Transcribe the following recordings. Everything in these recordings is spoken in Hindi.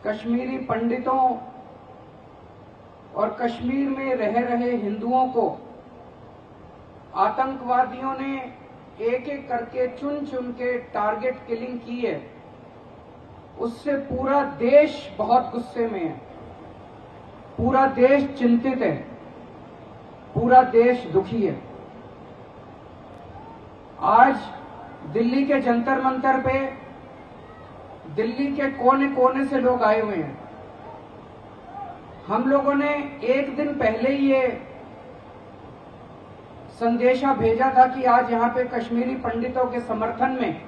कश्मीरी पंडितों और कश्मीर में रह रहे हिंदुओं को आतंकवादियों ने एक एक करके चुन चुन के टारगेट किलिंग की है, उससे पूरा देश बहुत गुस्से में है, पूरा देश चिंतित है, पूरा देश दुखी है। आज दिल्ली के जंतर मंतर पे दिल्ली के कोने कोने से लोग आए हुए हैं। हम लोगों ने एक दिन पहले ही ये संदेशा भेजा था कि आज यहां पे कश्मीरी पंडितों के समर्थन में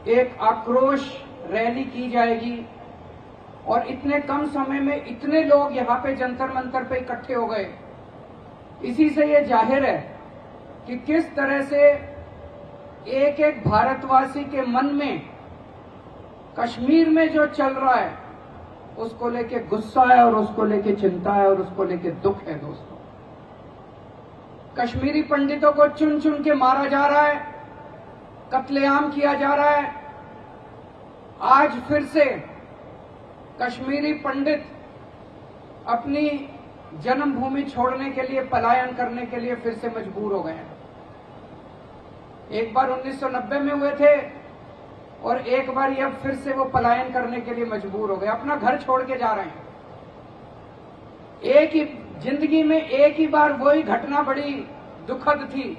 एक आक्रोश रैली की जाएगी और इतने कम समय में इतने लोग यहां पे जंतर मंतर पे इकट्ठे हो गए। इसी से ये जाहिर है कि किस तरह से एक एक भारतवासी के मन में कश्मीर में जो चल रहा है उसको लेके गुस्सा है और उसको लेके चिंता है और उसको लेके दुख है। दोस्तों, कश्मीरी पंडितों को चुन चुन के मारा जा रहा है, कत्लेआम किया जा रहा है। आज फिर से कश्मीरी पंडित अपनी जन्मभूमि छोड़ने के लिए, पलायन करने के लिए फिर से मजबूर हो गए हैं। एक बार 1990 में हुए थे और एक बार अब फिर से वो पलायन करने के लिए मजबूर हो गए, अपना घर छोड़ के जा रहे हैं। एक ही जिंदगी में एक ही बार वही घटना बड़ी दुखद थी।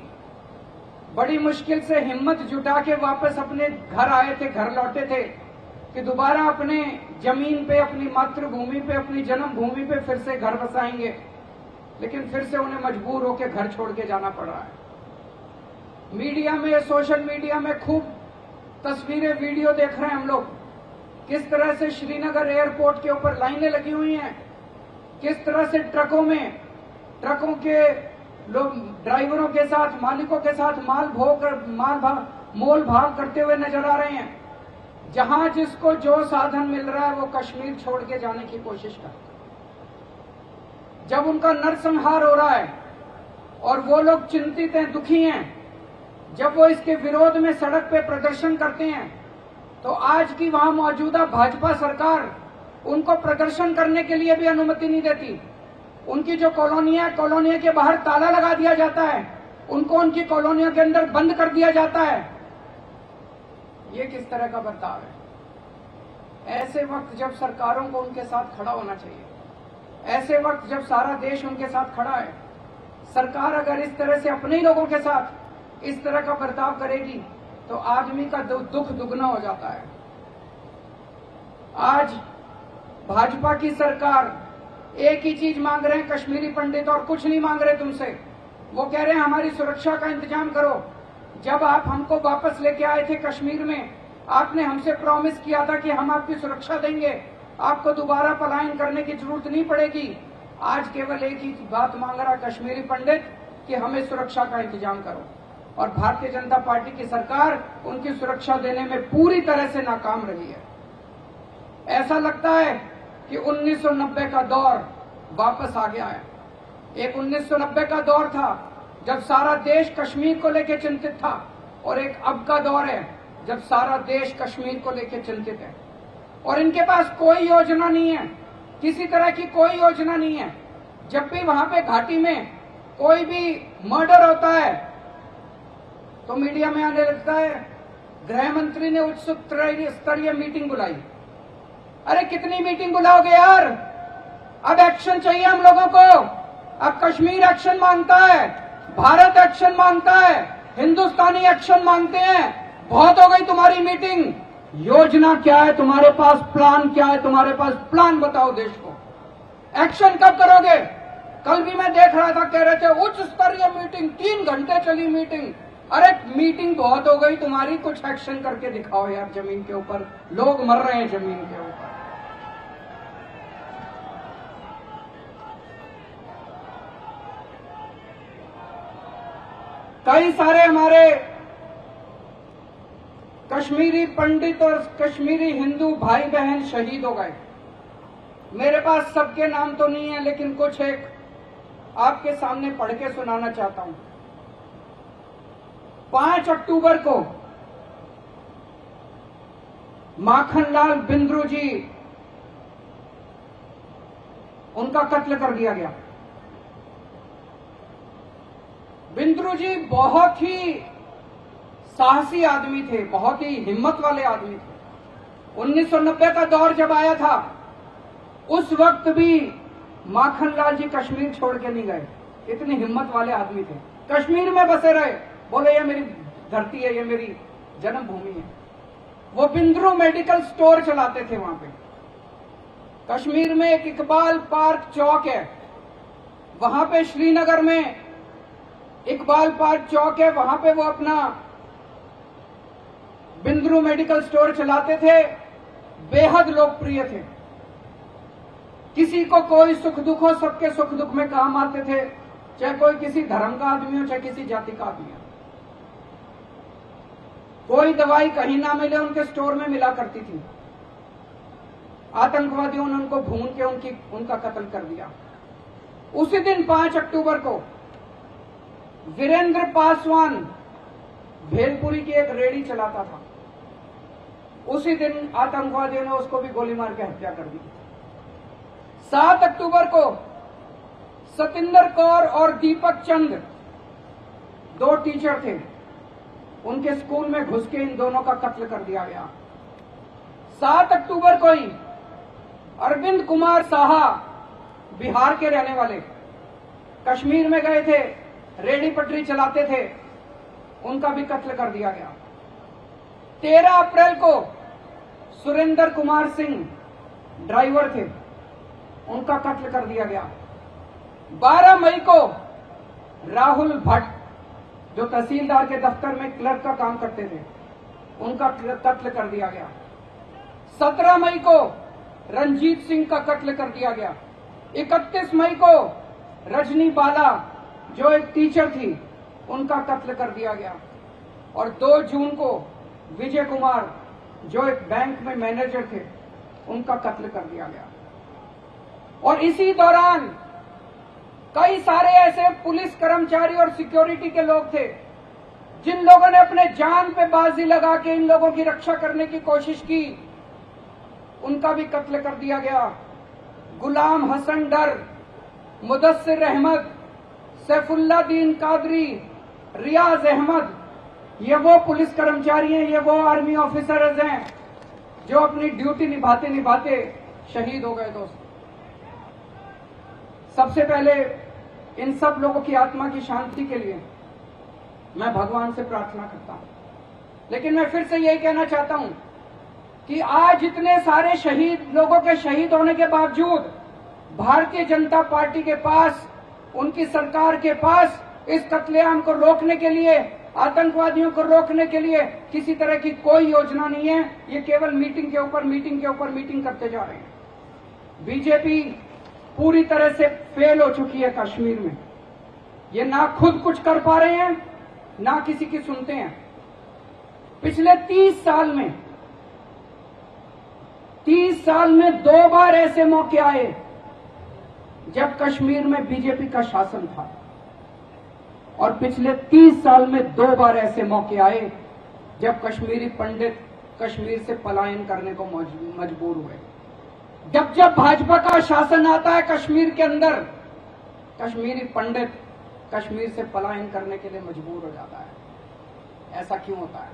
बड़ी मुश्किल से हिम्मत जुटा के वापस अपने घर आए थे, घर लौटे थे कि दोबारा अपने जमीन पे, अपनी मातृभूमि पे, अपनी जन्मभूमि पे फिर से घर बसाएंगे, लेकिन फिर से उन्हें मजबूर होकर घर छोड़ के जाना पड़ रहा है। मीडिया में, सोशल मीडिया में खूब तस्वीरें, वीडियो देख रहे हैं हम लोग, किस तरह से श्रीनगर एयरपोर्ट के ऊपर लाइनें लगी हुई हैं, किस तरह से ट्रकों के लोग ड्राइवरों के साथ, मालिकों के साथ मोल भाव करते हुए नजर आ रहे हैं। जहां जिसको जो साधन मिल रहा है वो कश्मीर छोड़ के जाने की कोशिश करते हैं। जब उनका नरसंहार हो रहा है और वो लोग चिंतित हैं, दुखी हैं, जब वो इसके विरोध में सड़क पे प्रदर्शन करते हैं, तो आज की वहां मौजूदा भाजपा सरकार उनको प्रदर्शन करने के लिए भी अनुमति नहीं देती। उनकी जो कॉलोनियां, कॉलोनियों के बाहर ताला लगा दिया जाता है, उनको उनकी कॉलोनियों के अंदर बंद कर दिया जाता है। ये किस तरह का बर्ताव है? ऐसे वक्त जब सरकारों को उनके साथ खड़ा होना चाहिए, ऐसे वक्त जब सारा देश उनके साथ खड़ा है, सरकार अगर इस तरह से अपने ही लोगों के साथ इस तरह का बर्ताव करेगी तो आदमी का दुख दुगना हो जाता है। आज भाजपा की सरकार एक ही चीज मांग रहे हैं कश्मीरी पंडित, और कुछ नहीं मांग रहे तुमसे। वो कह रहे हैं हमारी सुरक्षा का इंतजाम करो। जब आप हमको वापस लेके आए थे कश्मीर में, आपने हमसे प्रॉमिस किया था कि हम आपकी सुरक्षा देंगे, आपको दोबारा पलायन करने की जरूरत नहीं पड़ेगी। आज केवल एक ही बात मांग रहा कश्मीरी पंडित कि हमें सुरक्षा का इंतजाम करो, और भारतीय जनता पार्टी की सरकार उनकी सुरक्षा देने में पूरी तरह से नाकाम रही है। ऐसा लगता है कि 1990 का दौर वापस आ गया है। एक 1990 का दौर था जब सारा देश कश्मीर को लेकर चिंतित था, और एक अब का दौर है जब सारा देश कश्मीर को लेकर चिंतित है। और इनके पास कोई योजना नहीं है, किसी तरह की कोई योजना नहीं है। जब भी वहां पे घाटी में कोई भी मर्डर होता है तो मीडिया में आने लगता है गृह मंत्री ने उच्च स्तरीय मीटिंग बुलाई। अरे कितनी मीटिंग बुलाओगे यार? अब एक्शन चाहिए हम लोगों को। अब कश्मीर एक्शन मांगता है, भारत एक्शन मांगता है, हिंदुस्तानी एक्शन मांगते हैं। बहुत हो गई तुम्हारी मीटिंग। योजना क्या है तुम्हारे पास? प्लान क्या है तुम्हारे पास? प्लान बताओ देश को। एक्शन कब करोगे? कल भी मैं देख रहा था, कह रहे थे उच्च स्तरीय मीटिंग, 3 घंटे चली मीटिंग। अरे मीटिंग बहुत हो गई तुम्हारी, कुछ एक्शन करके दिखाओ यार। जमीन के ऊपर लोग मर रहे हैं, जमीन के ऊपर। कई सारे हमारे कश्मीरी पंडित और कश्मीरी हिंदू भाई बहन शहीद हो गए। मेरे पास सबके नाम तो नहीं है, लेकिन कुछ एक आपके सामने पढ़ के सुनाना चाहता हूं। 5 अक्टूबर को माखनलाल बिंद्रू जी, उनका कत्ल कर दिया गया। बिंद्रू जी बहुत ही साहसी आदमी थे, बहुत ही हिम्मत वाले आदमी थे। 1990 का दौर जब आया था, उस वक्त भी माखनलाल जी कश्मीर छोड़ के नहीं गए, इतनी हिम्मत वाले आदमी थे। कश्मीर में बसे रहे, बोले ये मेरी धरती है, ये मेरी जन्मभूमि है। वो बिंद्रू मेडिकल स्टोर चलाते थे वहां पे। कश्मीर में एक इकबाल पार्क चौक है, वहां पे श्रीनगर में इकबाल पार्क चौक है, वहां पे वो अपना बिंद्रू मेडिकल स्टोर चलाते थे। बेहद लोकप्रिय थे, किसी को कोई सुख दुख हो, सबके सुख दुख में काम आते थे, चाहे कोई किसी धर्म का आदमी हो, चाहे किसी जाति का आदमी हो। कोई दवाई कहीं ना मिले, उनके स्टोर में मिला करती थी। आतंकवादियों ने उनको भून के उनका कत्ल कर दिया। उसी दिन 5 अक्टूबर को वीरेंद्र पासवान भेलपुरी की एक रेडी चलाता था, उसी दिन आतंकवादियों ने उसको भी गोली मार के हत्या कर दी। 7 अक्टूबर को सतिंदर कौर और दीपक चंद, 2 टीचर थे, उनके स्कूल में घुस के इन दोनों का कत्ल कर दिया गया। 7 अक्टूबर को ही अरविंद कुमार साहा, बिहार के रहने वाले, कश्मीर में गए थे, रेडी पटरी चलाते थे, उनका भी कत्ल कर दिया गया। 13 अप्रैल को सुरेंद्र कुमार सिंह ड्राइवर थे, उनका कत्ल कर दिया गया। 12 मई को राहुल भट्ट, जो तहसीलदार के दफ्तर में क्लर्क का काम करते थे, उनका कत्ल कर दिया गया। 17 मई को रंजीत सिंह का कत्ल कर दिया गया। 31 मई को रजनी बाला, जो एक टीचर थी, उनका कत्ल कर दिया गया। और 2 जून को विजय कुमार, जो एक बैंक में मैनेजर थे, उनका कत्ल कर दिया गया। और इसी दौरान कई सारे ऐसे पुलिस कर्मचारी और सिक्योरिटी के लोग थे, जिन लोगों ने अपने जान पे बाजी लगा के इन लोगों की रक्षा करने की कोशिश की, उनका भी कत्ल कर दिया गया। गुलाम हसन डर, मुदस्सिर अहमद, सैफुल्लादीन कादरी, रियाज अहमद, ये वो पुलिस कर्मचारी हैं, ये वो आर्मी ऑफिसर्स हैं जो अपनी ड्यूटी निभाते निभाते शहीद हो गए। दोस्तों, सबसे पहले इन सब लोगों की आत्मा की शांति के लिए मैं भगवान से प्रार्थना करता हूं। लेकिन मैं फिर से यही कहना चाहता हूं कि आज इतने सारे शहीद लोगों के शहीद होने के बावजूद भारतीय जनता पार्टी के पास, उनकी सरकार के पास इस कत्लेआम को रोकने के लिए, आतंकवादियों को रोकने के लिए किसी तरह की कोई योजना नहीं है। ये केवल मीटिंग के ऊपर मीटिंग के ऊपर मीटिंग करते जा रहे हैं। बीजेपी पूरी तरह से फेल हो चुकी है कश्मीर में। ये ना खुद कुछ कर पा रहे हैं, ना किसी की सुनते हैं। पिछले 30 साल में 2 बार ऐसे मौके आए जब कश्मीर में बीजेपी का शासन था, और पिछले 30 साल में 2 बार ऐसे मौके आए जब कश्मीरी पंडित कश्मीर से पलायन करने को मजबूर हुए। जब जब भाजपा का शासन आता है कश्मीर के अंदर, कश्मीरी पंडित कश्मीर से पलायन करने के लिए मजबूर हो जाता है। ऐसा क्यों होता है?